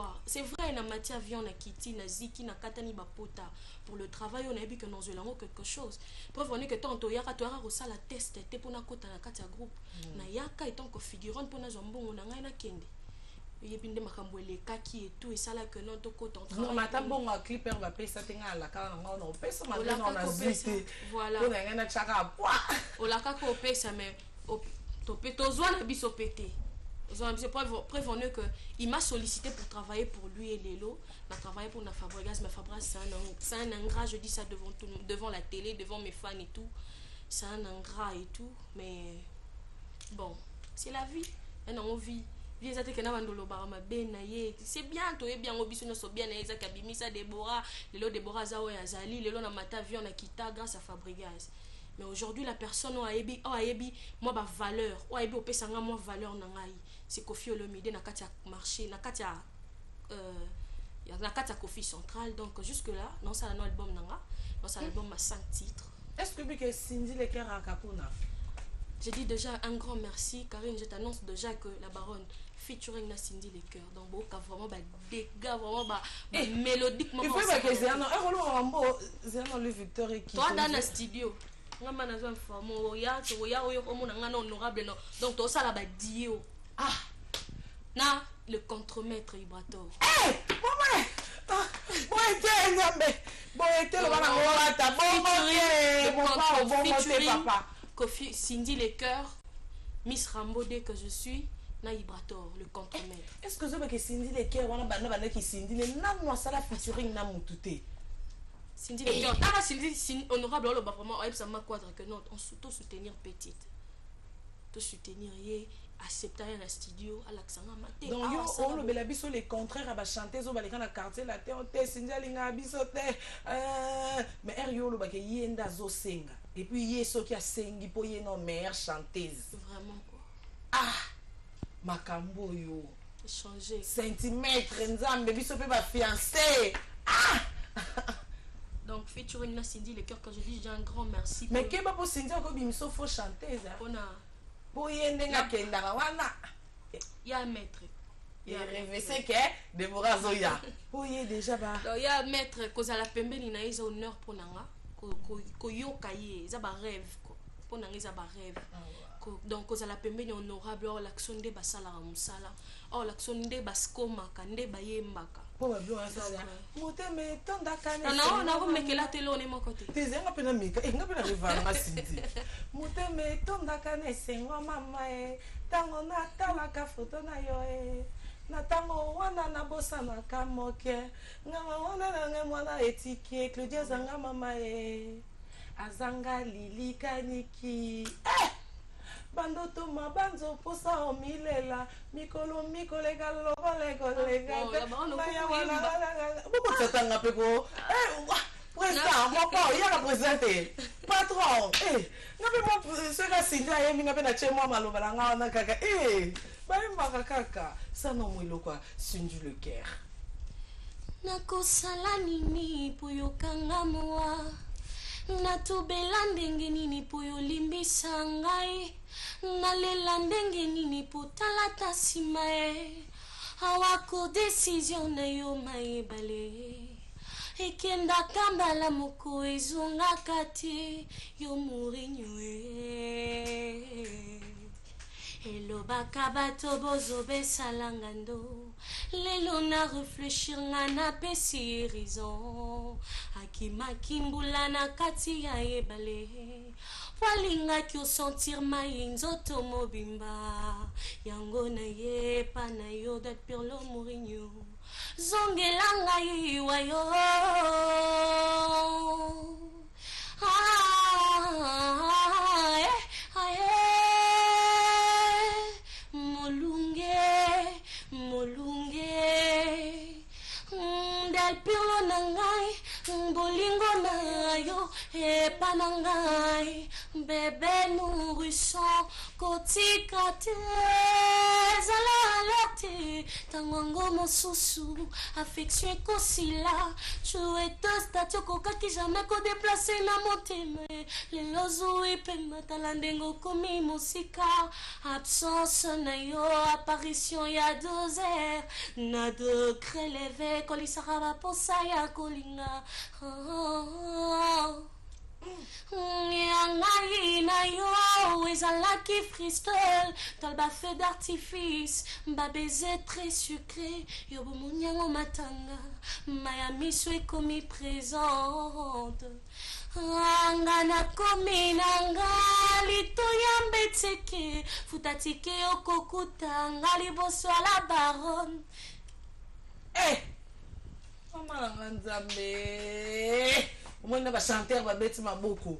voir. C'est vrai, na matière viande, na kiti, na ziki, na katani bapota. Pour le travail, on a vu que dans un langue quelque chose. Preuve, on est que tant que yaka, tu auras reçu la test, t'es pour na kota na katia groupe. Na yaka, et tant que figurant pour na jambon, on a rien à kende. Il y a bien des macamboués, kaki et tout, et ça là que non, tu côté en travail. Non, mais t'as bon un clipper, va payer ça, t'es à la carte, on paye ça, maintenant on a zité. Voilà. On a rien à chaka. On l'a qu'à payer ça, mais tu peux t'oser la bise au pété. Prévenu que il m'a sollicité pour travailler pour lui et Lélo. On a travaillé pour na Fabregas, mais Fabregas c'est un ingrat, je dis ça devant la télé, devant mes fans et tout. C'est un ingrat et tout, mais bon, c'est la vie. Et non, on vit. C'est bien, tu es bien, bien, Déborah, Déborah Zawa Yazali, Lélo na mata vie on a quitté grâce à Fabregas. Mais aujourd'hui, la personne a ébi, moi, ma valeur, a ébi, moi, valeur, c'est Kofi Olomide, na katia marché, na katia Kofi central. Donc, jusque-là, non, c'est un album, non, c'est un album à 5 titres. Est-ce que Cindy Lecker a Kapuna? J'ai dit déjà un grand merci, Karine, je t'annonce déjà que la baronne featuring na Cindy Lecker. Donc, bon, vraiment, des gars, vraiment, mélodiquement. Il faut que c'est un le Victor qui. Toi, dans le studio. Donc tout ça là dio ah na le contremaître Ibrator Kofi Cindy Lecker Miss Rambo dès que je suis na Ibrator le contremaître. Est-ce que je que Cindy Lecker wana bana qui Cindy le na ça la featuring na mutute Cindy Lecker ah Cindy honorable on va vraiment ça m'a quadre que non on soutenir petite tout soutenir y accepter un studio à l'accent maté donc yo on le bela biso les contraires à ba chanter zo ba les dans quartier la terre te Cindy linga biso te mais yo lo ba ke yenda zo senga et puis yé so qui a sengi po yé non meilleure chanteuse vraiment quoi ah makambo yo changer centimètre nzambe biso pe ba fiancé ah donc featuring la Cindy Lecker quand je dis j'ai un grand merci mais que pas pour Cindy encore bimiso faut chanter ça on a pour yende nga kenda wana il y a un maître il rêve c'est que Déborah Zoya pour y déjà ba donc il y a un maître cause à la pembeni na isa honneur pour nanga ko yoka ye za ba rêve ko pour nanga za ba rêve donc cause à la pembeni honorable l'action de basala musala l'action de baskoma kande bayembaka pour bien ça moteme tonda kane non non mais que la télé on est mon côté tes nga pena mika nga pena revanga Cindy moteme tonda kane sengwa mama tango na tala ka photo na yo na tango wana na bosa na kamoke nga wana na mwana etike Claudia zanga mama azanga lili kaniki bandoto mabanzo posa omilela mikolo mikolega lokolega maya wana bobo tatanga peko président mon pas il y a la présidente patron ngabe mo ce ka sinda yemi ngabe na chemo maloba la ngana kaka ba kaka sana mwilo kwa Cindy Lecker nakosala nini po yokanga moa natobela ndenge nini po yolimbisa ngai nalela ndenge nini po talata nsima awako décision na yo mayebale ekendaka mbala moko ezongaka te yo Mourinho elobaka bato bozobesala ngando lelo na réfléchir nga napesi raison akimaki mbula na kati ya ebale walingaki osentir mai nzoto mobimba yango na ye pa na yo dat Pirlo Mourinho zongela ngai wayo molunge del Pirlo na ngai bolingo na yo epa na ngai bebe nourrisson kotika te zala te tangongo mosusu affection ekosila chuetosta tokokaki jamais kodeplace na motema lelo zwi pema tala ndenge okomi mosika absence na yo apparition ya 2 heures na degré levé kolisaka baposa ya kolinga yangai na yo ezalaki freestyle talba feu d'artifice babeze très sucré yo bomoni yango matanga maya miso ekomi présente anga nakomi nanga litoya mbeteke futatike okokutanga liboso ya la baronne mama nanga nzambe omwena bachanteur babeti maboko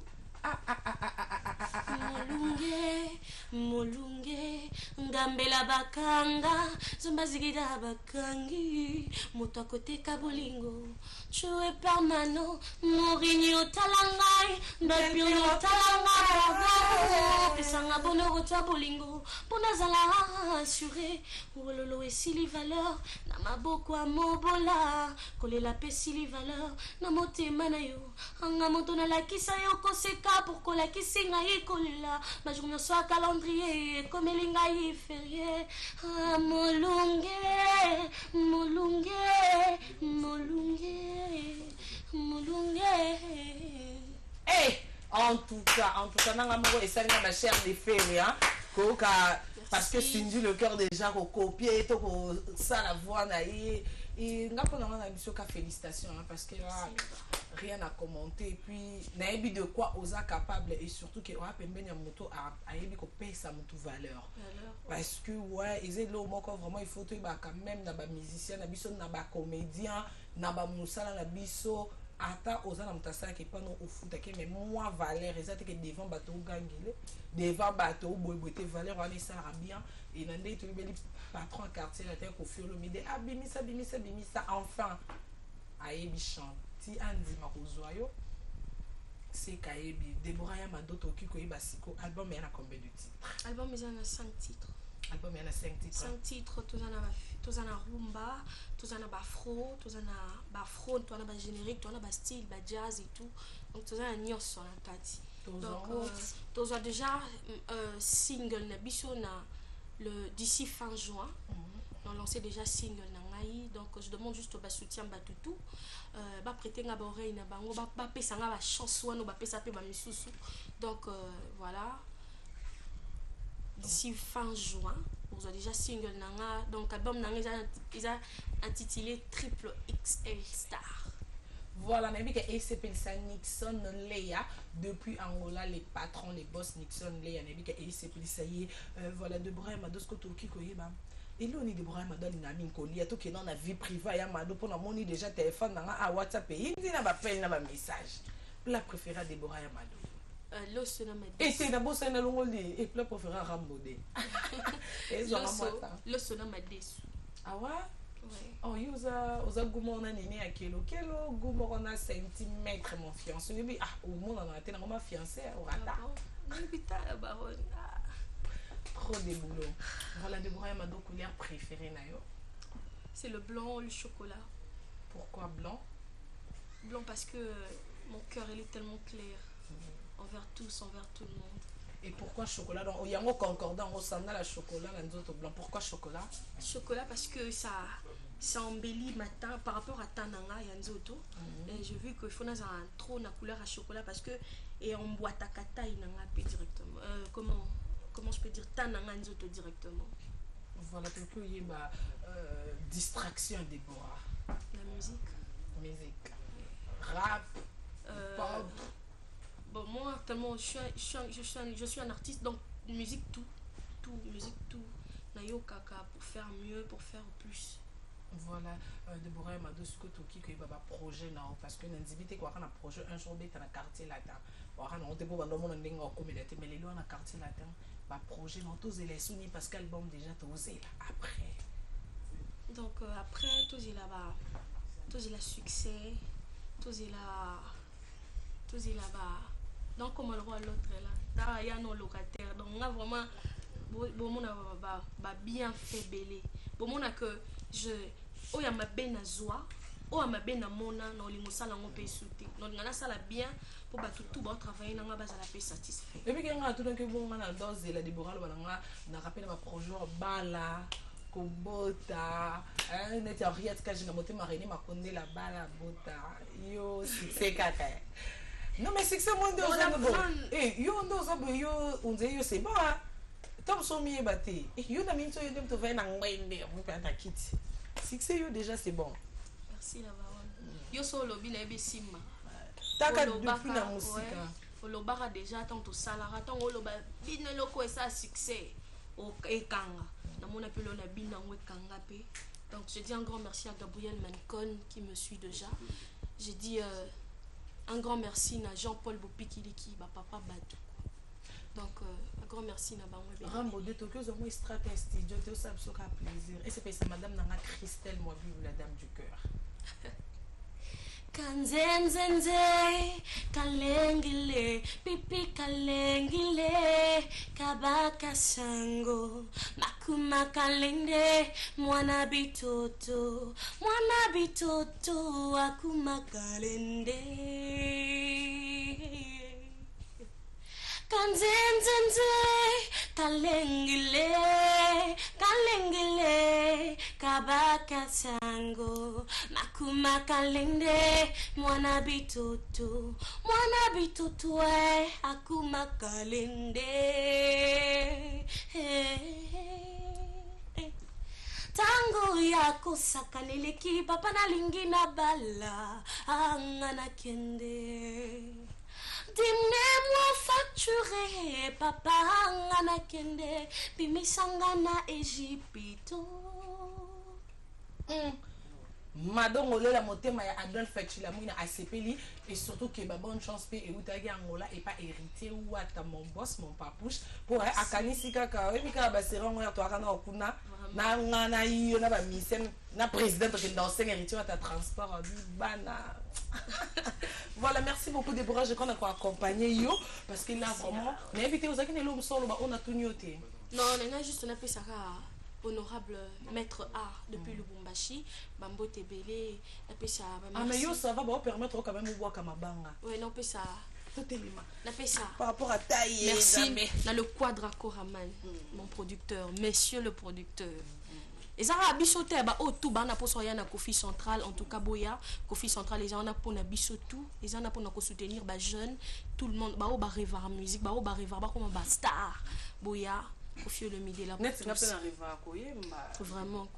molunge ngambela bakanga zomba zigida bakangi moto akoteka bolingo chue permano morini otalangai ndapiri otalangai pesanga bonheur otwa bolingo mpona zala assure wololo esili valeur na maboko ya mobola kolela pe esili valeur na motema na yo anga moto nalakisa yo koseka pour kolakisi ngai kolela bajour nyonso ya calendrier ekomeli ngai ferie molunge molunge molunge molunge en tout cas nanga moko esali na bachère de ferie koka parce que Cindy le cœur déjà kokopier to kosala voix na ye nga mpona nga na biso ka félicitations parce que rien à commenter et puis nayebi de quoi oza capable et surtout que oya pembeni ya moto ayebi kopesa motu valeur parce que ouais ezelo moko vraiment il faut toyeba quand même na bamusicien na biso na bacomédien na bamosala na biso ata oza na moto asalaki mpano ofutaki mais moi valeur eza teke devant bato ogangele devant bato oboyeboye te valeur wana esalaka bien et na ndenge toyebeli patron quartier na te kofiolomide abimisa enfin ayebi chanti andima kozwa yo seka yebi Deborah ya madoto oki koyeba siko album ya na combien de titres? Album eza na 5 titres. Album ya na 5 titres. 5 titres toza na rumba, toza na bafro, toza na bafro, toza na ba générique, toza na ba style, ba jazz et tout. Donc toza na nyonso na kati. Donc toza déjà single na biso na le d'ici fin juin. On lancé déjà single na ngai, donc je demande juste ba soutien ba toutou ba prêter nga ba oreille na bango ba pesa nga ba chance wana ba pesa pe ba misusu. Donc voilà, d'ici fin juin on a déjà single na nga, donc album na nga ils a intitulé Triple XL Star. Voilà, mais bien que s'appelle ça Nixon Leia depuis Angola, les patrons, les boss Nixon Leia, mais bien que s'appelle ça y voilà de Brahim Madosko Toki Koyeba. Et là on est de Brahim Madol Namin Koli, à tout qui est dans la vie privée, ya Mado pour la monnaie déjà téléphone à WhatsApp et il n'a pas peine n'a pas message. La préférée de Brahim Mado. Lo sona ma et c'est d'abord ça na longoli et plat préféré Rambodé. Et lo sona ma desu. Ah ouais? Ouais. Oh, oza gumo na nini ya kelo gumo na centimètre mon fiancé lui au monde on a été ma fiancée au rata la baronne trop de boulot. Voilà de Brahim Mado couleur préférée na yo. C'est le blanc ou le chocolat. Pourquoi blanc? Blanc parce que mon cœur il est tellement clair envers tous, envers tout le monde. Et pourquoi chocolat? Donc, il y a un concordant, on s'en a la chocolat, l'autre blanc. Pourquoi chocolat? Chocolat parce que ça embellit ma teint par rapport à Tananga et Anzoto. Et j'ai vu qu'il faut trop la couleur à chocolat parce que et on boit à kata inanga directement. Comment je peux dire Tananga Anzoto directement. Voilà pourquoi il y a distraction des bois. La musique, rap, pop. Bon, moi, tellement je suis un artiste, donc musique, tout. Nayo kaka pour faire mieux, pour faire plus. Voilà, Deborah Mado Skotoki qui va projet non parce que n'invité quoi un projet un jour dans le quartier latin. On te peut demander un dingo communauté mais les lois dans le quartier latin, pas projet non tous les sounis parce qu'album déjà osé là après. Donc après tous il là-bas, tous il a succès, tous il là-bas. Donc comme le roi l'autre là, il y a nos locataires donc on a vraiment bon on a bien fait belé bomona que je oya mabe na zwa oya mabe na mona na olingo sala ngo pe souté donc ngana sala bien pour bato tout ba travailler na nga bazala pe satisfait et puis nga tout donc bon na dose la Deborah balanga na rappel ma projet bala kobota neti Henriette Kajinga motema René Makonde la bala bota yo c'est kaka non mais c'est que ça monde yo ndo ça yo on dit yo c'est bon tom somi baté yo na minto yo dem to vena ngwende on peut ta kit c'est yo déjà c'est bon merci la baronne yo solo bi na besimma taka depuis na musique olobaka déjà tant to salara tant oloba bino loko esa succès au ekanga namona pe lo na bina ngwe kanga pe donc je dis un grand merci à Gabriel Mancon qui me suit déjà j'ai dit un grand merci à Jean-Paul Bopikiliki ba papa Badou donc un grand merci na bango be Rambo de Tokyo zo mo strat studio te ça so ka plaisir et c'est ça madame nanga Christelle moi vive la dame du cœur Kanzenzenze kalengile pipi kalengile kabaka sango makuma kalende mwana bitoto akuma kalende Kanzenzenze kalengile kabaka sango makuma kalende mwana bitoto akuma kalende tango yako sakaneleki papa na lingi na bala angana kende Dimne-moi facturé, papa ngana kende, bimisanga na Egypto. Madame Olela motema ya Adolphe Facture la mouina ACPLI et surtout que ba bonne chance pe et utagi angola et pas hérité ou ata mon boss mon papouche pour akanisi kaka we mika ba serongo ya to akana okuna na ngana yo na ba mission na président to kenda oseng hérité ata transport du bana. Voilà, merci beaucoup Déborah, je connais quoi accompagner yo parce qu'il a vraiment invité aux akine lo msolo ba on a tout nyoté. Non, on a juste on appelle ça honorable maître art depuis Lubumbashi, Bambo Tebele, appelle ça. Ah mais yo ça va ba permettre quand même voir kamabanga. Ouais, non appelle ça. Tout est lima. Appelle ça. Par rapport à taille. Merci. Dans le Quadra Koraman, mon producteur, monsieur le producteur. Et ça a bisoté ba o tout ba na poso ya na Kofi Central en tout cas boya Kofi Central les gens na pour na bisotou les gens na pour na ko soutenir ba jeune tout le monde ba o ba revoir musique ba o ba revoir ba comme ba star boya Kofi le midi là net na pena revoir ko yemba vraiment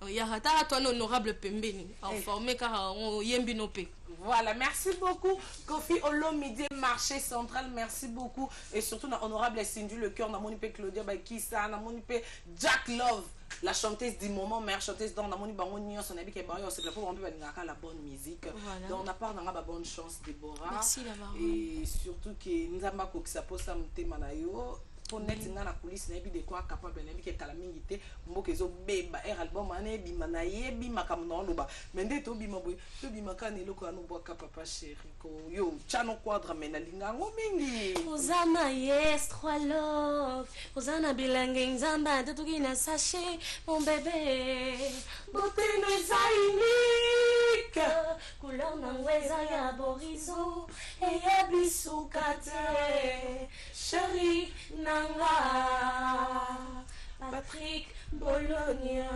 ya hata toi honorable Pembeni en formé car on yembi no pe. Voilà, merci beaucoup Kofi Olomide marché central, merci beaucoup et surtout na honorable Cindy le cœur na monipe Claudia ba Kissa na monipe Jack Love la chanteuse du moment, meilleure chanteuse dans Namoni Bango Nyon, son ami qui est barré, c'est pour on peut la bonne musique. Voilà. Donc on a pas la bonne chance Déborah. Merci d'avoir. Et surtout que nous avons que ça pose ça monter manayo. Pour net na la police na bi de quoi capable na bi ke kala mingité mboke zo beba album ane bi manaye bi makamno loba mende to bi maboy to bi makane loko anu boka papa chéri ko yo chano quadra mena linga ngo mingi Ozama yes trois love Ozana bilange nzamba tutugina sachet mon bébé beauté nous unique couleur nangweza ya borizo et ya bisukate chéri nanga Patrick Bologna.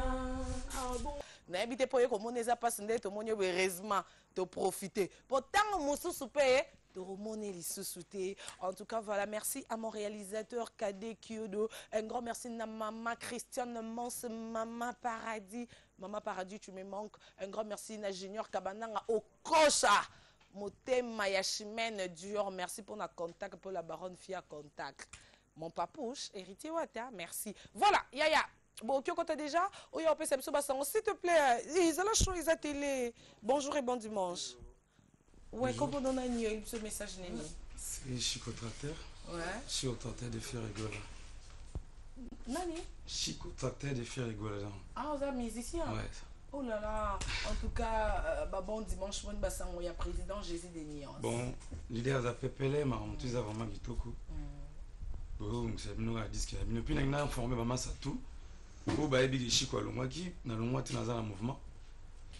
Na habité pour que mon eza passe ndé to monyo heureusement de profiter. Pourtant mususu pe de remonter les sous-soutés. En tout cas, voilà, merci à mon réalisateur Kadé Kyodo. Un grand merci à maman Christiane Mons, maman Paradis. Maman Paradis, tu me manques. Un grand merci à Junior Kabananga Okocha. Motema Yashimène Dior. Merci pour notre contact, pour la baronne Fia Contact. Mon papouche, héritier Wata, merci. Voilà, Yaya. Bon, tu as déjà? Oui, on peut s'il te plaît. Ils ont la chose, ils ont télé. Bonjour et bon dimanche. Ouais, comment on a ce message, Némi? C'est Chico Tracteur. Ouais. Chico Tracteur de Firigola. Nani? Chico Tracteur de Firigola. Ah, vous êtes musicien? Ouais. Oh là là. En tout cas, bon dimanche, bon bassin, il y a président Jésus des Nuances. Bon, l'idée a fait mais on t'a vraiment Kitoko. Bon, c'est nous à disque. Nous puis nous informé maman ça tout. po bayebi ke chiko alongwaki nalongwa te naza na mouvement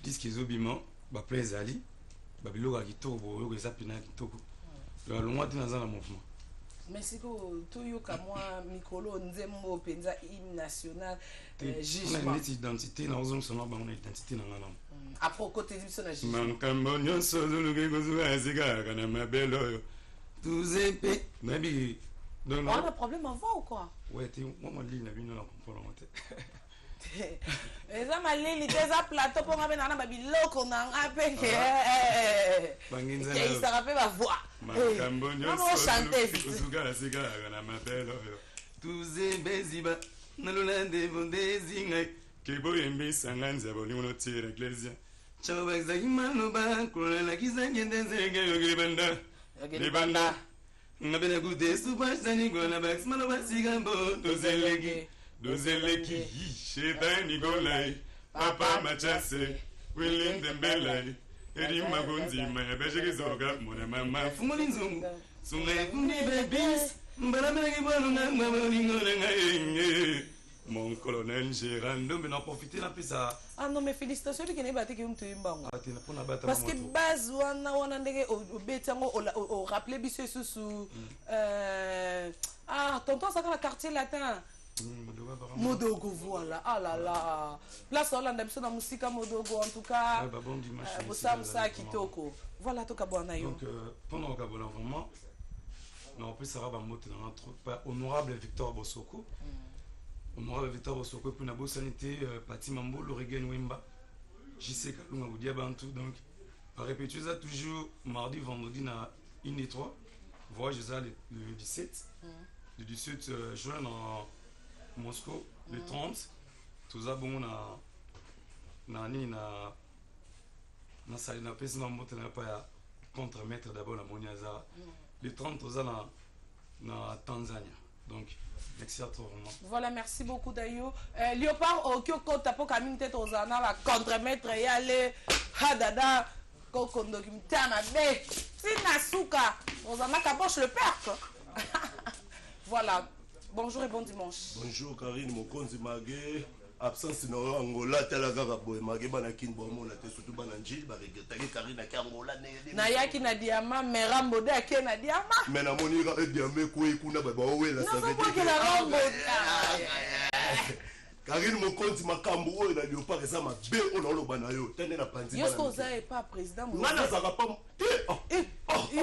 diske ezobima baple ezali babiloko ya kitoko boyoka eza mpena ya kitoko alongwa te naza na mouvement. Mais siko toyoka mwa mikolo nzembo penza hymne national jugement neti identité na ozongisa bango na identité na nga namo après côté biso na jugement makambo nyonso ozoluki kozuka esikaka na mabele oyo tuzepe nayebi on a un problème avant ou quoi? Ouais, moi malili na bino na comprendre te. Eza malili te eza plateau po ngabe na babiloko na nga peke. Banginza na. Ke isaka pe ba voix. Makambo nyonso ozuka esikaka na mabele oyo tuzepe ziba nalolande bondezi ngai keboyembisa nga nzabo olingo notiela ecclesia chao bazaki maloba kolela kizangende nzenge libanda ngabena kude supasani gona bax maloba sigambo dozeleki shetani golai papa machase wilinde mbelai eri magonzima yabeshekizoga mona mama fumuli nzungu sungai kundi bebis mbaramela kibwalo ngamba bolingole ngaye. Mon colonel Gérard, nous venons profiter la pizza. Ah non, mais félicitations, tu n'es pas que tu es bon. Parce que base wana ndenge au betango au rappeler biso sous ah tonton ça dans le quartier latin. Modogo voilà. Ah là là. Place Hollande biso na musika Modogo en tout cas. Bon dimanche. Ça kitoko. Voilà to kabona yo. Donc pendant le Gabon vraiment on peut savoir ba moto dans notre honorable Victor Bosoko. Honorable Victor Bosoko pour Nabo Sanité, Pati Mambo, l'Oregon Wimba, JC Kalunga Boudia Bantou. Donc, par répéter ça toujours mardi, vendredi, na 1 et 3. Voyage ça le 17. Le 17 juin en Moscou, le 30. Tout ça, bon, na salle na pèse na moto na pas contre-maître d'abord la Moniaza. Le 30, tout ça na Tanzanie. Donc, merci à toi vraiment. Voilà, merci beaucoup Dayo. Léopard, au Kyoko, tapo kamine tête aux anna, la contre-maître, y aller, hadada, kokondo, qui me tient à bé, sinasuka, aux anna, caboche le père. Voilà, bonjour et bon dimanche. Bonjour Karine, mon konzi magé. Absence na Angola tela kaka boy mage bana kin bomo la te surtout bana njil ba regretaki Karine ka Angola ne na yaki na diama merambo de ake na diama mais na moni ka e diama ko ikuna ba wela ça veut dire que la rambo Karine mon compte makambo oyo na Léopard eza mabe ona oloba na yo tende na panzi bana yosko za pas président moi na zaka pas yo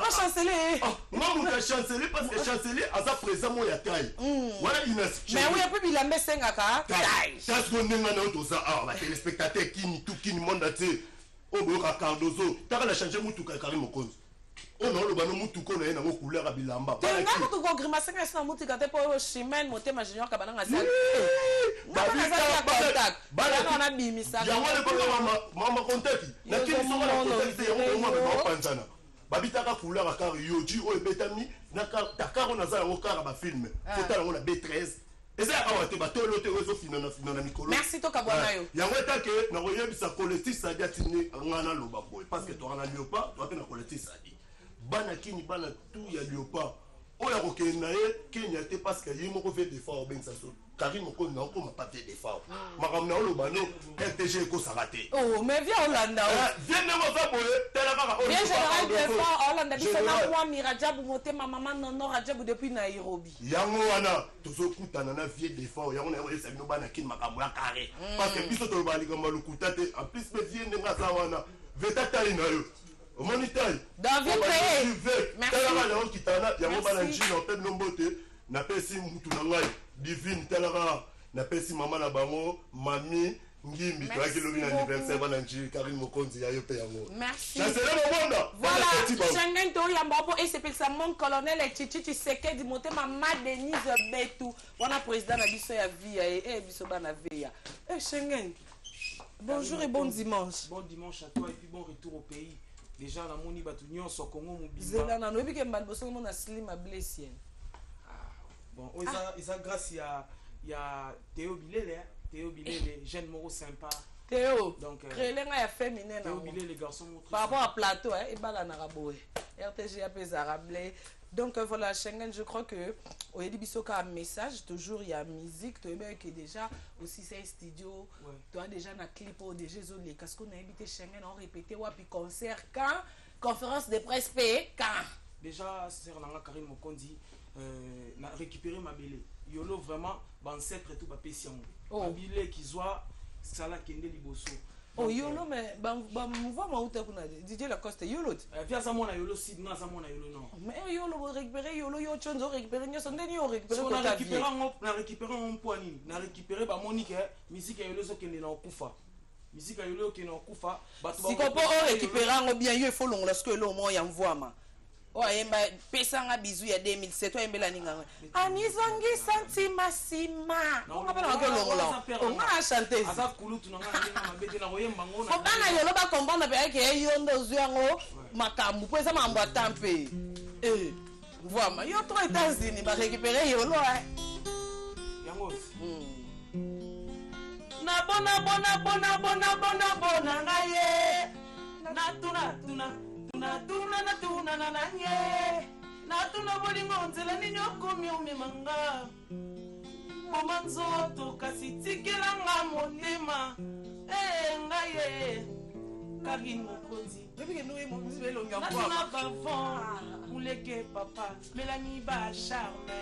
pas chancelier moi mon chancelier parce que chancelier aza président mo ya taille voilà une mais oui après bilambe sengaka taille ça ce qu'on ndenga na to ça ah ba téléspectateur kini tout kini monde ate oboka Cardozo taka la changer mutuka Karine mon compte on a le bano mutuko na na couleur bilamba ba na ko ko grimace na sina mutuka te po chimene motema junior kabana ngasa bana na bimisa ya wale ko mama contact na kini so na contact ya mo ba panzana babitaka couleur akar yoji o betami na takaro na za ngo kara ba film fota ngo na B13 eza awate batolo te ozo finana mikolo. Merci to kabwana yo yango etake na koyebisa collectif sadi atini ngana loba boy parce que to na Léopard to apena collectif sadi bana kini bana tout ya Léopard oya ko kena ye Kenya te parce que yimo ko fait des fois ben ça so Karine ko na ko ma pas fait des fois makam na loba no RTG ko sarate oh mais viens Hollanda viens ne va boy tela kaka viens général des fois Hollanda biso na moi Mirajabu motema maman nono Rajabu depuis Nairobi yango wana tozo kutana na vie des fois yango na yo sabino bana kini makambo ya carré parce que biso to bali kama lukutate en plus me vie ne ngasa wana veta tali na yo Moniteur David Payé merci on kitana yango bana njino pe nombote na pesi mutu na ngai divine telaka na pesi mama na bango mami ngimbi to akilo na anniversaire bana nji Karine Mokonzi ya yo pe yango merci ça c'est le monde voilà Schengen to ya mbobo et c'est ça mon colonel et Chichi Sekedi motema ma Denise Betu wana président na biso ya via et biso bana via Schengen bonjour et bon dimanche. Bon dimanche à toi et puis bon retour au pays. Déjà la moni batu nyonso Congo mobimba. Zela na no bi ke mbali boso mo na slim a blessien. Bon, isa grâce ya Théo Bilele, jeune moro sympa. Théo. Donc créelenga ya féminin na. Théo Bilele garçon mot. Par rapport à plateau et bala na raboé. RTG a pesa rablé Donc voilà, Schengen, je crois que au Bisoka un message, toujours il y a musique, tu es que déjà aussi c'est studio, tu as déjà un clip au déjà les casques qu'on a invité Schengen, on répétait puis concert quand, conférence de presse payée quand. Déjà, c'est Nanga Karim Mokondi, na récupéré ma belle. Yolo vraiment, ancêtre et tout, ma pétion. Ma belle qui soit, ça la kende liboso. Oh yolo mais mouvement ma outa kuna DJ Lacoste yolo via ça mon yolo sid na ça mon yolo non mais yolo récupérer yolo yo chonzo récupérer nyo sonde ni récupérer on a récupéré un point ni na récupérer ba monique musique yolo zo kende na okufa musique yolo kende na okufa batu ba si ko po récupérer bien yo faut long lorsque lo mo ya mvwama oyemba pesanga bizu ya 2007 oyembela ninga anizongi santima sima ongapela makolongola onga chante asa kulutu nanga na mabete na oyemba ngona obana yolo ba comprendre pe ke yo ndo zuyango makambu po eza mambo atampe voilà yo to États-Unis ba récupérer yolo yango na bona ngaye na tuna na nye na tuna bolingo nzela nini okomi omemanga boma nzoto kasi tikelanga motema ngaye Karine Mokonzi natuna bavon muleke papa Mélanie ba charme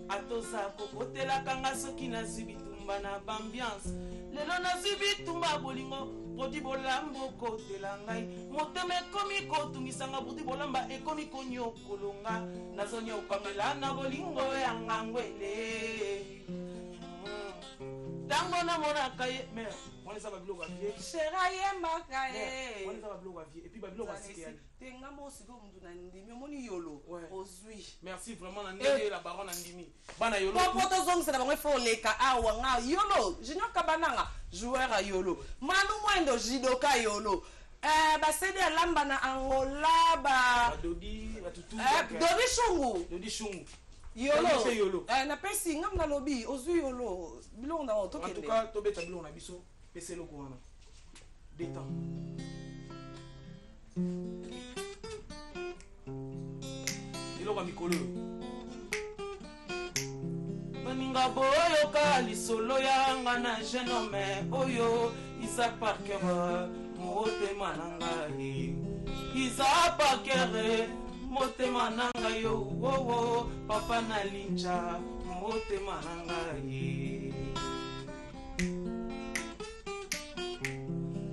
atosa kokotelaka nga soki nazwi bitumba na bambiance lelo nazwi bitumba bolingo podi bolambo kotela ngai motema ekomi kotungisanga podi bolamba ekomi konyokolonga nazonyokambela na bolingo ya ngangwele tango namonaka ye mer on les a babiloko vie shera yembaka ye on les a babiloko vie et puis babiloko asike tenga mosiko mundu na ndimi omoni yolo ozwi merci vraiment na ndenge la baronne na ndimi bana yolo poto zongisa na bango fo leka awa nga yolo junior kabananga joueur a yolo manu mwendo jidoka yolo basede alamba na Angola ba dodi batutu dodi shungu yolo na pesi ngam na lobi ozwi yolo bilongo na to kende en tout cas to beta bilongo na biso pese loko wana détend biloko mikolo baninga boyoka lisolo yanga na jeune homme oyo Isaac Parker motema na ngai Isaac Parker motema na ngai yo papa na lincha motema na ngai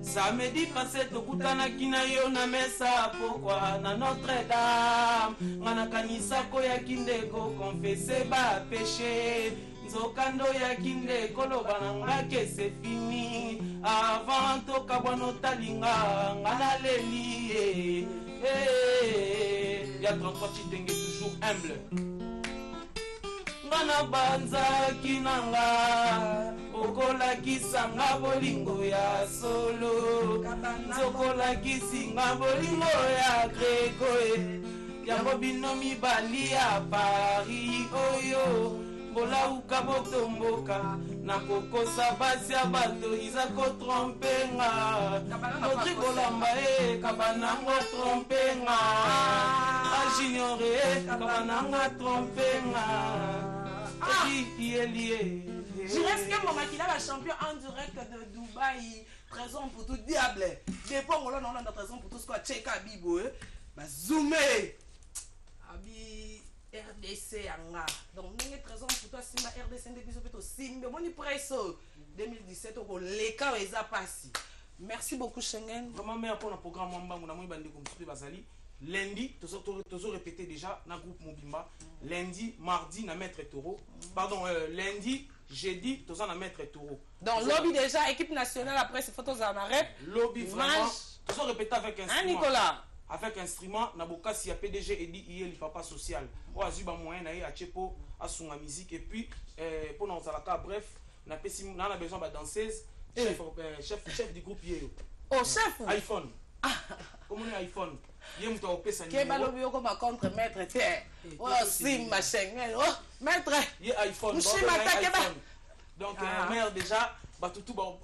samedi passé tokutanaki na yo na mesa pokwa na Notre-Dame nga nakanisa koyaki ndeko konfese bapeshe nzokando yaki ndeko loba na nga ke se fini avant tokabwana otalinga nga naleli ya 33 Chitenge toujours humble nga na banzaki na nga okolakisanga bolingo ya solo nzokolakisinga bolingo ya grego yango bino mibali ya Paris oyo bolauka botomboka nakokosa basi ya bato iza kotrompenga motri kolamba kabanango trompenga ajuniore kabananga trompenga elie je reste que mon makila la champion en direct de Dubaï. Trésor pour tout diable. Depuis on a trésor pour tout ce qu'on check à Bibo. Bah zoomé. Abi RDC anga. Donc n'engé trésor pour toi Simba RDC depuis ce petit Simba. Mon presse 2017 au leka eza passi. Merci beaucoup Schengen. Vraiment mais pour le programme Mbangu na moi bandi comme super basali. Lundi, toujours répété déjà dans le groupe Mobimba. Lundi, mardi, na Maître Taureau. Pardon, lundi, jeudi, tous en Maître Taureau. Donc, lobby déjà, équipe nationale après ces photos en arrêt. Lobby vraiment, toujours répété avec instrument. Nicolas. Avec instrument, Naboka si a PDG et dit il papa social. Ou a zuba moyen na a chepo à son musique et puis pour nous alaka bref, na a besoin de danseuse, chef du groupe Yeo. Oh chef. iPhone. Comment on iPhone? Qui balobi oko ma contre maître tiens. Oh sim ma Schengen. Oh maître. Ye iPhone. Donc mère déjà ba tout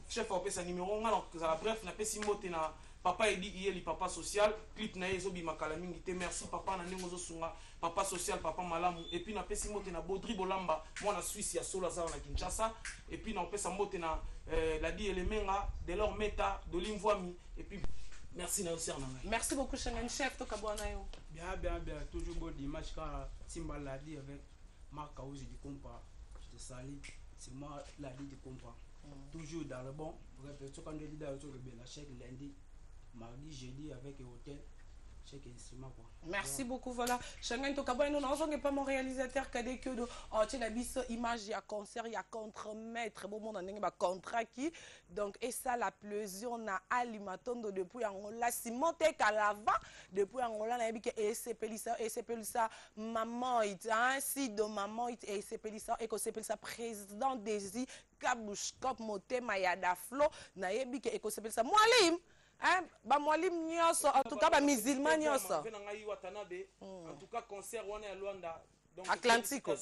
chef opé sa numéro on alors bref na pesi moté na papa edi iyeli papa social clip na ye ezobimaka mingi te merci papa na ndenge ozosunga papa social papa malamu et puis napesi mbote na Baudry Bolamba mwana Suisse ya solo aza na Kinshasa et puis napesa mbote na Ladi Elemenga Delors Meta Dolim Voami et puis merci na aussi nanga. Merci beaucoup Shengen chef to kabwana yo. Bien toujours beau dimanche quand Simba Ladi avec Marc Aouzi du compas. Je te salue. C'est moi Ladi du compas. Toujours dans le bon. Répétons quand je dis dans le chaque lundi, mardi, jeudi avec hôtel, chaque instrument quoi. Merci beaucoup, voilà. Shengen Tokaboy, nous n'avons pas mon réalisateur qui a des queues de. Oh, tu as vu image, il y a concert, il y a contre-maître, bon, on a un contrat qui. Donc, et ça, la plusion, on a Alimatondo depuis Angola, Simonte Kalava, depuis Angola, on a dit que Esepelisa, maman, ainsi de maman, Esepelisa, et que Esepelisa, président des Kabouchkop, Mote, Mayada Flo, na yebi que Esepelisa, Mwalim. Hein, ba mwalim nyonso en tout cas ba musulman nyonso en tout cas concert wana ya Luanda donc Atlantico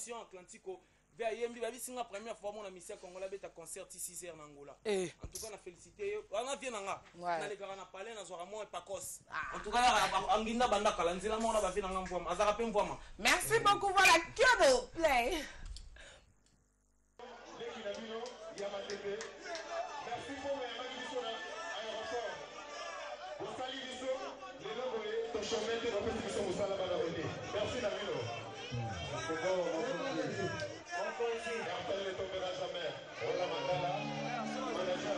vers yembi ba bisinga première fois mon ami Congolais beta concert ici sur Angola en tout cas na félicité wana vient nga na le gara na parler na zora mo epakos en tout cas anginda banda kala nzela mo na ba vient nga mvoma azaka pe mvoma. Merci beaucoup, voilà cadeau play. Merci Namino. Cartel ne tombera jamais. Ola Mandala, manager.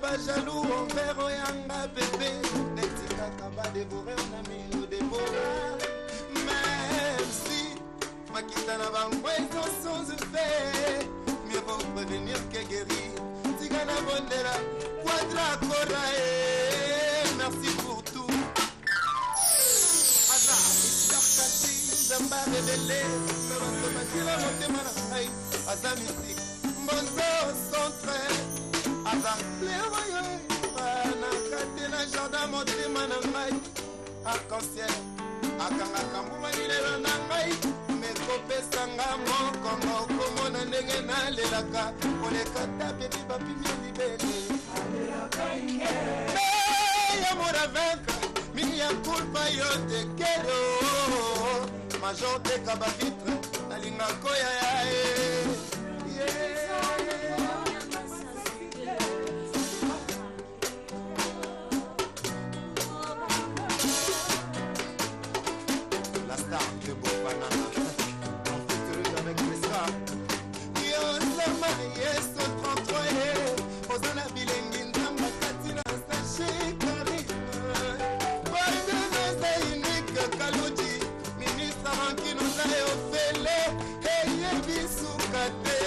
bajalou envers oyanga bébé netikaka badevore na mino debora même si makita na bango eza sans effet mieux vaut prévenir que guérir tika na bondela quadra corae merci pour tout aza isakati zamba rebele babasomatila motema na ngai aza mystique mbonzo centre aza pleoyo banakate na jardin motema na ngai arc-en-ciel akangaka mbumani lelo na ngai mekopesanga mokongo komona ndenge nalelaka koleka ta bebi bapimie libele yamour avec mia culpa yo te quiero major teka bavitre nalinga koya yae la star de Bobanana en futur avec les stars yo la marié son 33 osana bilengi nzamba katina sache kari Bordena unique kaluji ministre rankino zayo fele hey bisukate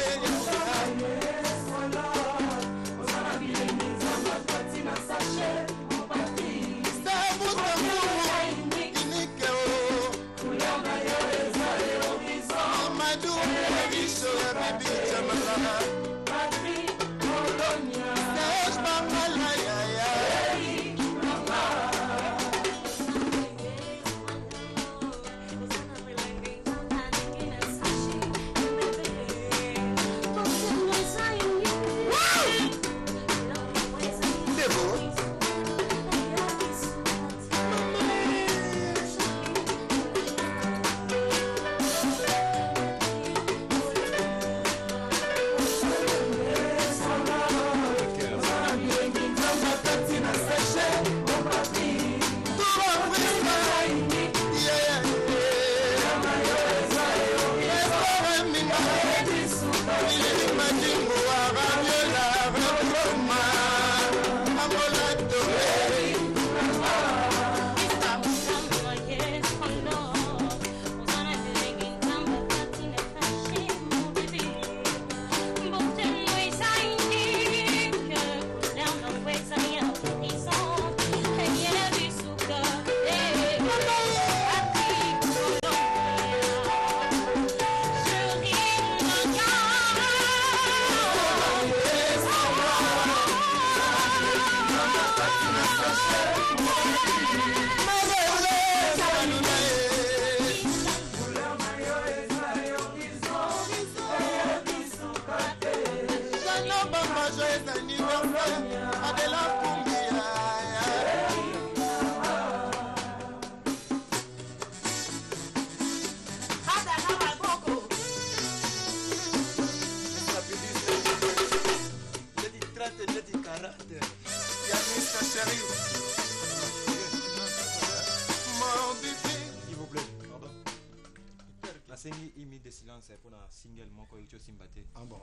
Nasengi imi de silence pour un single moko yocho simbate. Ah bon.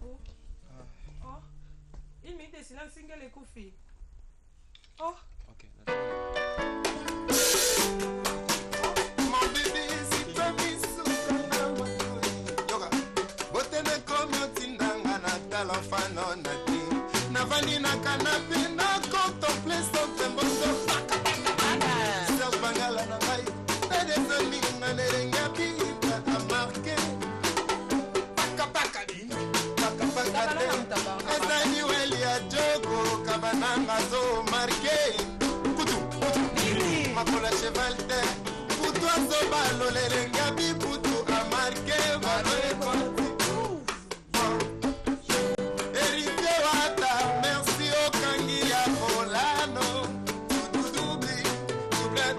Oh. Imi de silence single ekufi. Oh. Ok. Mon bébé si baby souka yoga. Botene komo tindanga na tala fano na ti. Na vani na canapé na contemple son tembondo. Serge Bangala na ngai. Ede zoni na nerenga bi. Kabananga zo marqué Kutu Makola cheval te Kutu azo balo lerenga bi kutu a marqué Balo e konti Erike wata merci o kangi ya Polano Kutu dubli Dublet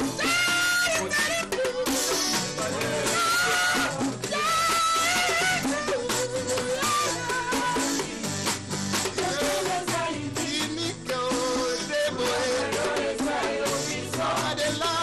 Adela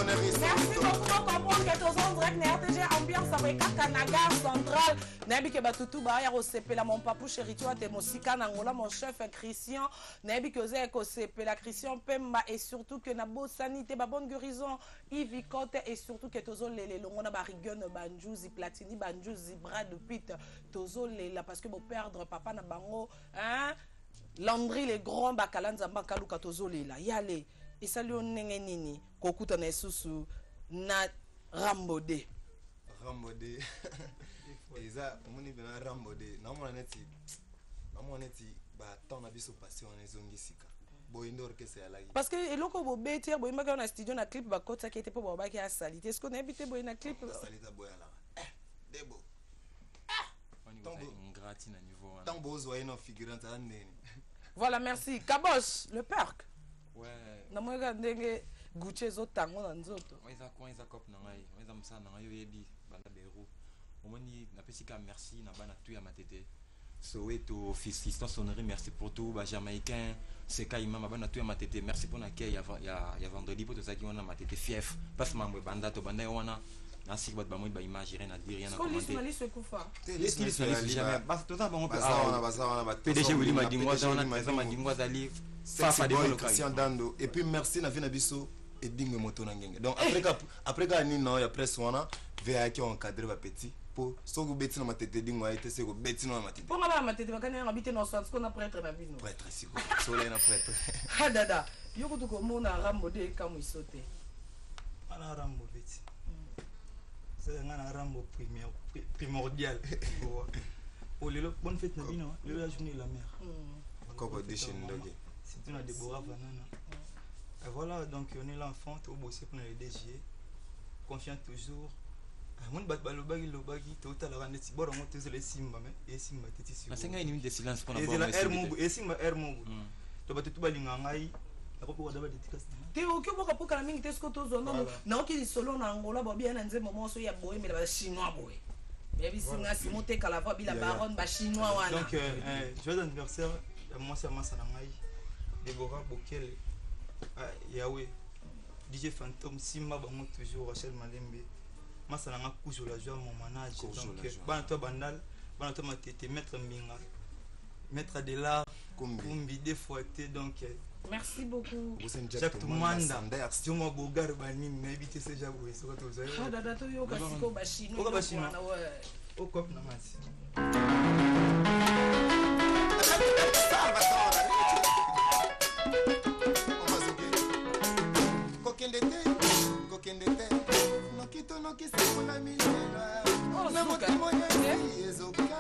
Merci beaucoup pour comprendre que tous en direct na RTG ambiance avec na gare centrale. Nabi ke batutu ba ya kosepela mon papou chéri toi te mosika na ngola mon chef Christian. Nabi ke oza kosepela Christian Pemba et surtout que na bo sanité ba bonne guérison Yves Cote et surtout que tozo lele longo na ba rigon banjuzi platini banjuzi Brad Pitt tozo lela parce que bo perdre papa na bango hein Landry les grands bakalanza mbakaluka tozo lela yale et salut nenge nini kokuta na susu na Rambode eza omoni bena Rambode namona neti ba temps na biso passé on ezongisika boyendo orchestre ya lagi parce que eloko bobeti ya boyimaka na studio na clip bakota ki était po babaki ya salite est-ce qu'on a invité boy na clip salita boyala debo grati na niveau wana tant bozwa ino figurante anene. Voilà, merci. Kabosh, le parc. Ouais. Na mwega ndenge Gucci zotango na nzoto. Oiza kop na ngai, oiza msa na ngai yebi banda beru. Omoni na pesika merci na bana tu ya matete. Soweto Fiston Sonnerie, merci pour tout. Ba Jamaïcain, Seka Imam bana tu ya matete. Merci pour naquet ya vendredi pour tout ça qui on a matete fief. Pas mamwe banda to banda wana. Ainsi que votre ba image rien à dire rien à commenter. Les stylistes jamais. Bas tout ça bon PDG Willy Madingwa on a présent Madingwa Zali Fafa de Christian Dando et puis merci na vina biso et dingue moto na ngenge. Donc après quand ni non ya presse wana VA qui encadrer ba petit pour so go beti na matete dingwa été c'est go beti na matete. Pour ma matete bakana ngabite no so qu'on a prêtre na bino. Prêtre si go. So là na prêtre. Ha dada. Yoko to ko mona Rambode kamu isote. Ana Rambo beti. C'est un Rambo primordial. Oh, les bonne fête, Nabino, le journée de la mer. C'est une Déborah Vanana. Et voilà, donc on est l'enfant, tu as bossé pour les DG. Confiant toujours. Mon bat balobagi, lobagi, total la randette, bon, on monte les Simba, et Simba, t'es ici. C'est un minute de silence pour la et Simba Hermobu. Tu vas tout balingangai. Te okiboka poka na mingi tesko tozo non na oki solo na Angola ba bien na nzembo moso ya boye mais ba chinois boye mais bisinga simote kala va bila baronne ba chinois wana donc joyeux anniversaire moi c'est massa na ngai Deborah Bokele Yahweh DJ Phantom Simba bango toujours Rachel Malembe massa na nga kujo la joie mon manager donc bana to bandal bana to matete maître Mbinga maître de l'art kumbi des fois donc merci beaucoup. Jacques Tumanda. Si on m'a bogar bani, mais éviter ces jabou et ce que vous avez. Ah dada to yo kasiko bashino. Oka bashino. Au cop na masi. Kokendete. Nokito nokisi na milera. Na motimo ya ezoka.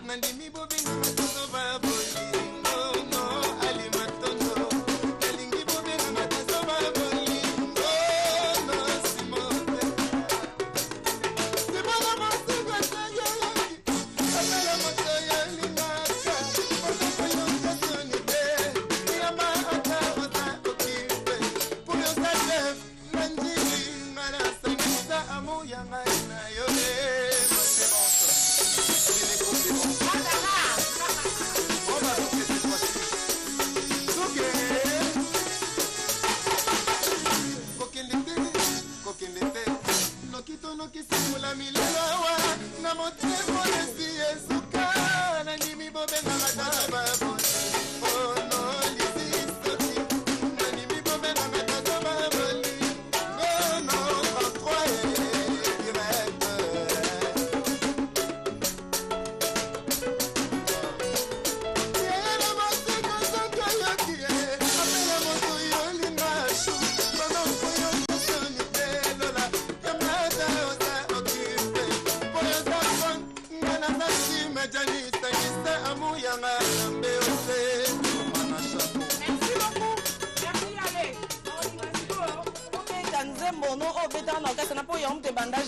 Nandimi bobinga matozo ba boli.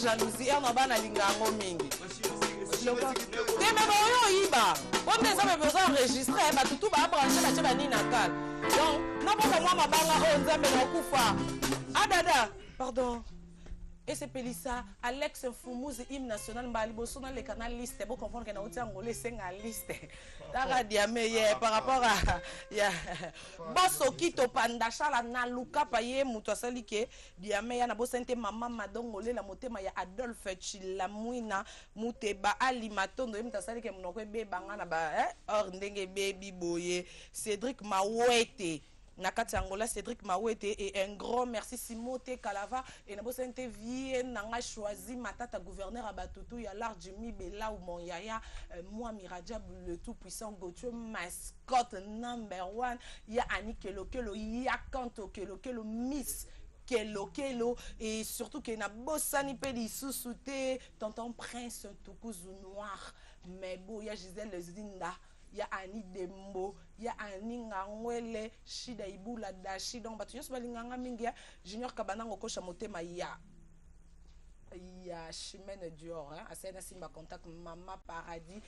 jalousie on va na lingango mingi teme boyo iba bonne ça me besoin enregistrer ba tutu ba brancher ba tsheba ni nakal donc na boka mwa mabanga o nzambe na kufa adada pardon Et c'est Pelissa, Alex Fumouze, hymne national, Mbaliboso dans les canaux liste. Bon, comprendre qu'on a aussi angolais, c'est un liste. T'as dit, mais par rapport à. Bosso Kito Pandacha, la Naluka Paye, Moutouasali, que Diame, Yana Bossente, Maman Madongolé, la Motema, ya Adolphe Chilamouina, Mouteba, Ali Matondo, Moutasali, que Monoke Bangana, or Ndenge Baby Boye, Cédric Mawete. Nakati Angola, Cédric Mawete et un grand merci Simote Kalava et Nabo Sente Vie Nanga choisi Matata gouverneur à Batutu ya l'art Jimmy Bella ou mon yaya moi Miradjab le tout puissant Gauthier mascotte number 1 ya Annie Kelo Kelo ya Kanto Kelo Kelo Miss Kelo Kelo et surtout qu'il na bossani pedi sous-souté tonton Prince Tukuzu noir mais bon ya Gisèle Zinda ya Annie Dembo ya Annie Ngangwele Shida Ibula Dashi donc batu nyonso balinganga mingi ya Junior Kabanango Kosha Motema ya Chimène Dior hein asena simba contact Mama Paradis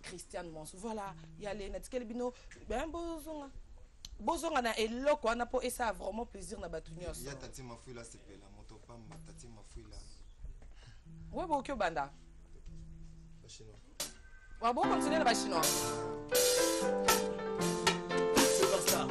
Christiane Monsou voilà ya les natikeli bino ben bozonga na eloko wana po et ça a vraiment plaisir na batu nyonso ya tati mafuila sepela moto pamba tati mafuila ouais bo kyo banda bashino wa bo continuer na bashino Superstar.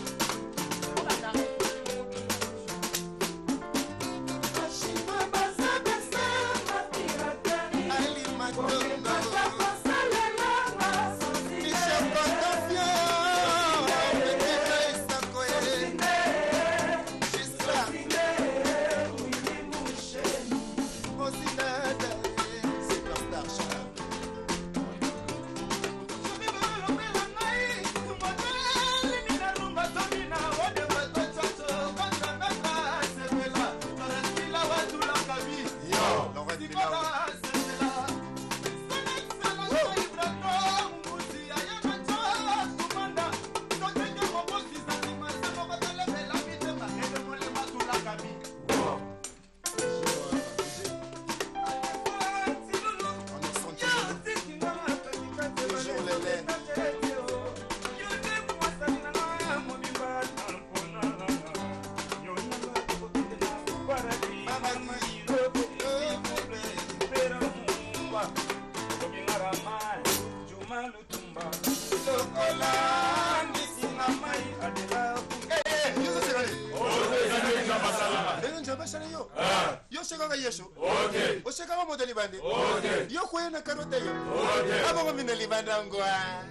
Yo shaka yesho. Okay. O shaka mo deli bande. Okay. Yo ko na karote yo. Okay. Abo ko mineli banda ngwa.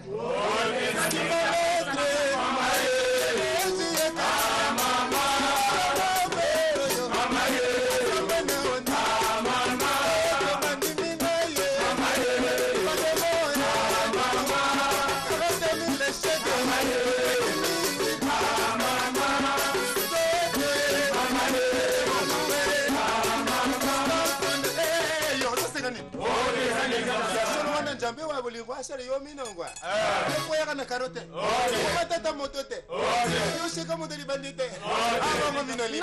Okay. Jambe wa bulingo asere yo minongwa. Ko ya kana karote. Ko matata motote. Yo shika modeli bandite. Aba mo minoli.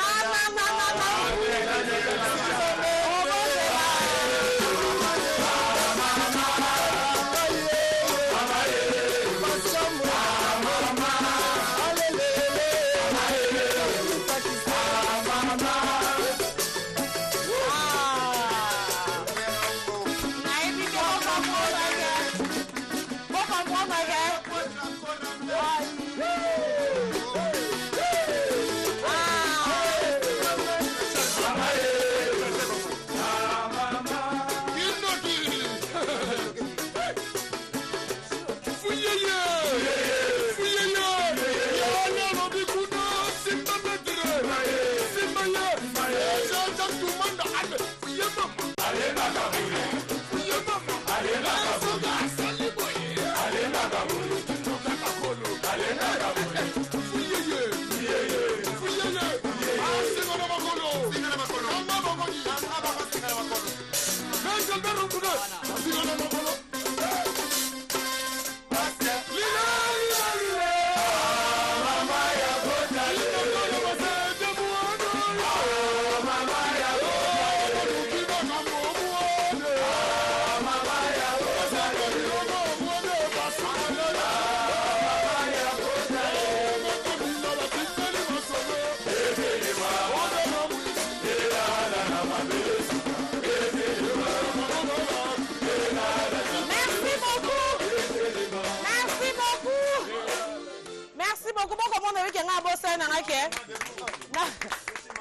kuboko mona wiki nga bosa na ngake.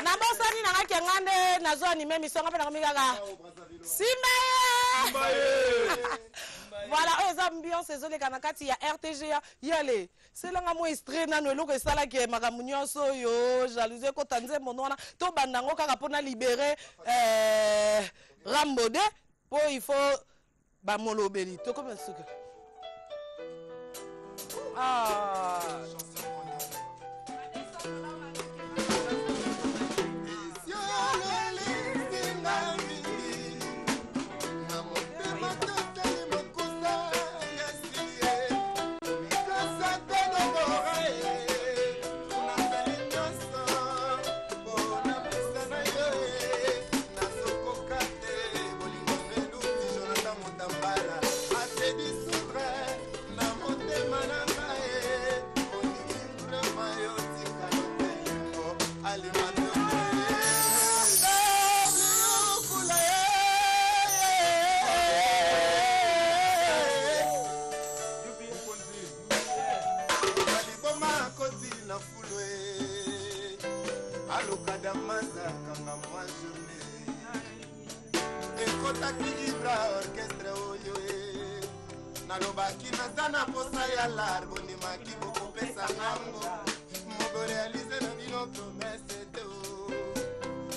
Na bosa ni na ngake ngande na zo anime mission ngapa na komikaka. Simbaye. Voilà, eux ambiance ezole kana kati ya RTG yale. C'est là nga mo extrait na no eloko esala ke makamunyo so yo jalousie ko tanze monona to bandango kaka pona libérer Rambode po il faut ba molobeli to comme ça. Ah. Nalobaki nazana posa ya largo ni makibo kopesa ngango mogo realize na bino promesse te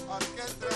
orchestre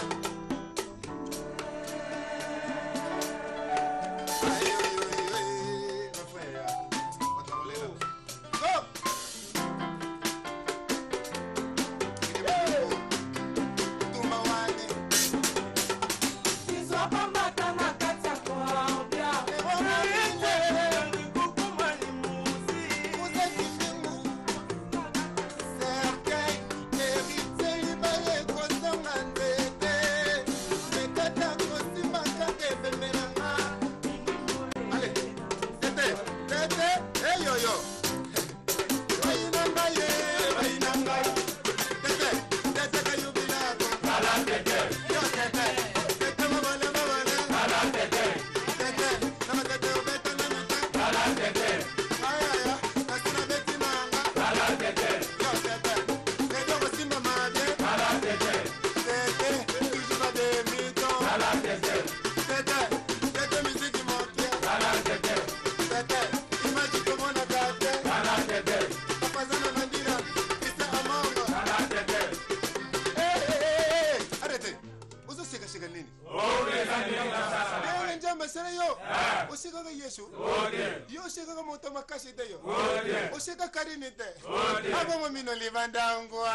Oseka karinite. Abo momino livandangwa.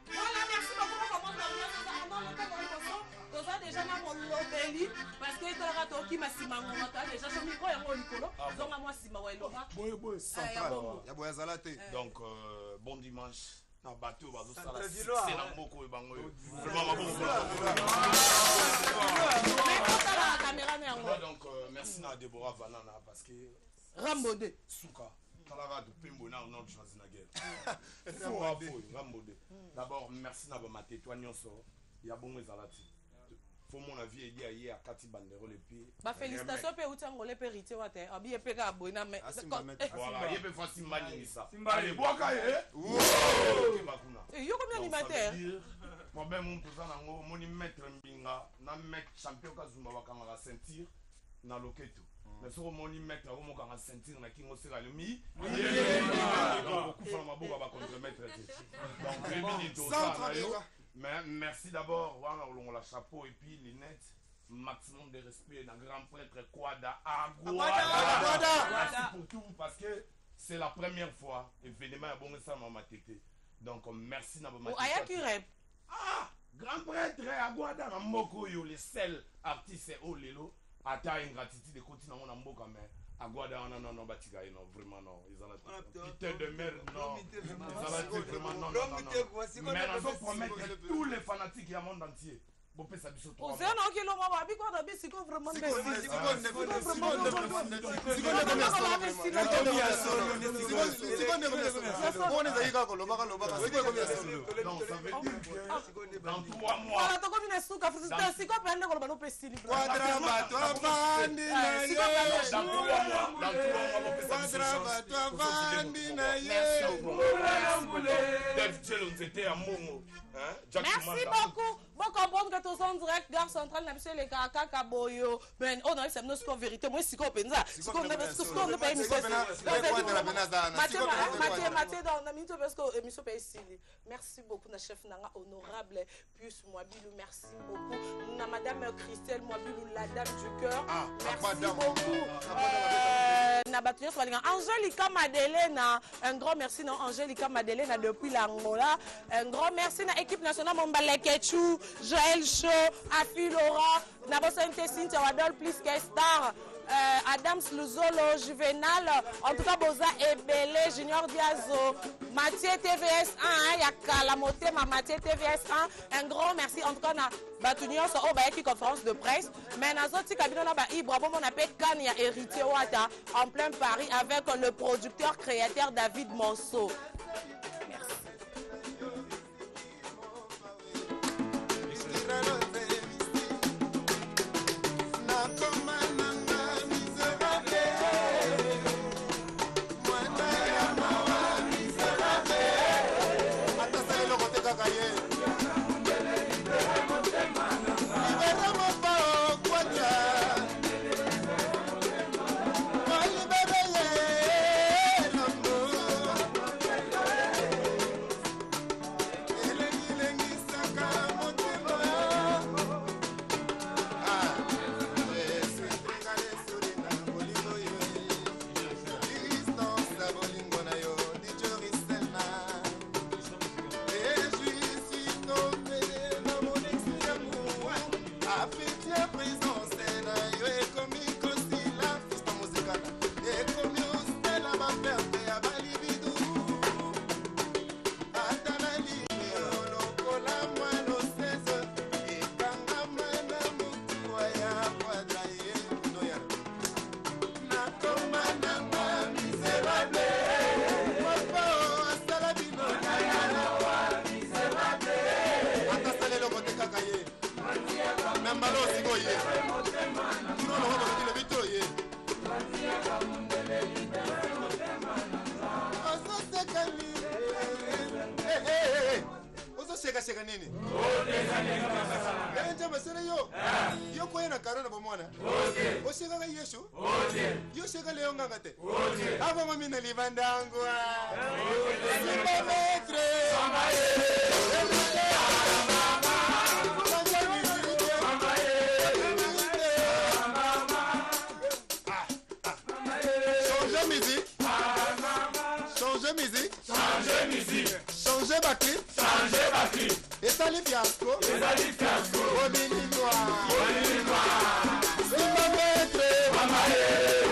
Voilà, merci beaucoup. On a déjà l'obéli parce que tu as raté Massima déjà son micro est likolo. Donc à moi Sima Wailora. Boy central. Ya boya zalate. Donc bon dimanche. Na bateau bazo sala. C'est la moko e bango. Vraiment bon. Donc merci na Deborah Vanana parce que Rambode Souka Talara de Pimbo na non Schwarzenegger. Rambode. D'abord merci na ba matetwa nyonso. Ya bongo ezalati. Faut mon avis il y a hier à Kati Bandero les pieds. Ba félicitations pe utango le périté wate. Abi e peka boina mais voilà, il peut faire Simbani ça. Allez, boaka yo comme animateur. Moi ben mon président nango moni maître mbinga na maître champion kazumba bakanga ceinture na loketo. Mais sur moni maître au mokanga ceinture na kingo sera le mi. Donc beaucoup font maboka ba contre maître. Donc remini to ça. Mais merci d'abord, on la chapeau et puis les nets, maximum de respect d'un grand prêtre Kwada Aguada. Merci pour tout parce que c'est la première fois événement à bon ça m'a tété. Donc merci na ba Ah, grand prêtre Aguada na mboko yo les seuls artistes au lelo ata ingratitude de continent na mboka mais Aguada non batika non vraiment non ils ont la putain de merde non ils ont la vraiment non mais on doit promettre tous les fanatiques du monde entier bon ça biso toi on a que l'on va bien quoi c'est quoi vraiment Donc ça veut dire que dans 3 mois. Voilà, tu comme une souka, c'est quoi pendant qu'on va nous passer libre. Quadraba, toi vandi na ye. Dans 3 mois, Quadraba, toi vandi na ye. Merci beaucoup. Bon comprendre que tous en direct gare centrale n'a pas les kaka kaboyo. Mais on a c'est nous ce vérité. Moi si qu'on pensa, ce qu'on ne paye monsieur. Mathieu dans la minute parce que monsieur paye ici. Merci beaucoup na chef nanga honorable Pius Mwabilou, merci beaucoup. Na madame Christelle Mwabilou, la dame du cœur. Merci beaucoup. Na batunia soalinga Angelica Madeleine, un grand merci non Angelica Madeleine depuis l'Angola. Un grand merci na équipe nationale Mombale Ketchou, Joël Cho, Afi Laura, na Bosente Cynthia Wadol plus que star. Adams Luzolo, Juvenal, en tout cas Boza Ebele, Junior Diazo, Mathieu TVS1, Yakala Motema, Mathieu TVS1, un grand merci en tout cas na Batunion so oba qui conférence de presse, mais na zoti kabino na ba Ibra bon on appelle Kanya Héritier Wata en plein Paris avec le producteur créateur David Monceau. Sheka nini? Njama sere yo. Yo kwa na karona bomona. O sheka ga Yesu. Yo sheka leo ngangate. Aba mami na libandangu. Simba metre. Changez musique. Changez musique. Changez batterie. Et ça les fiasco. Simba metre.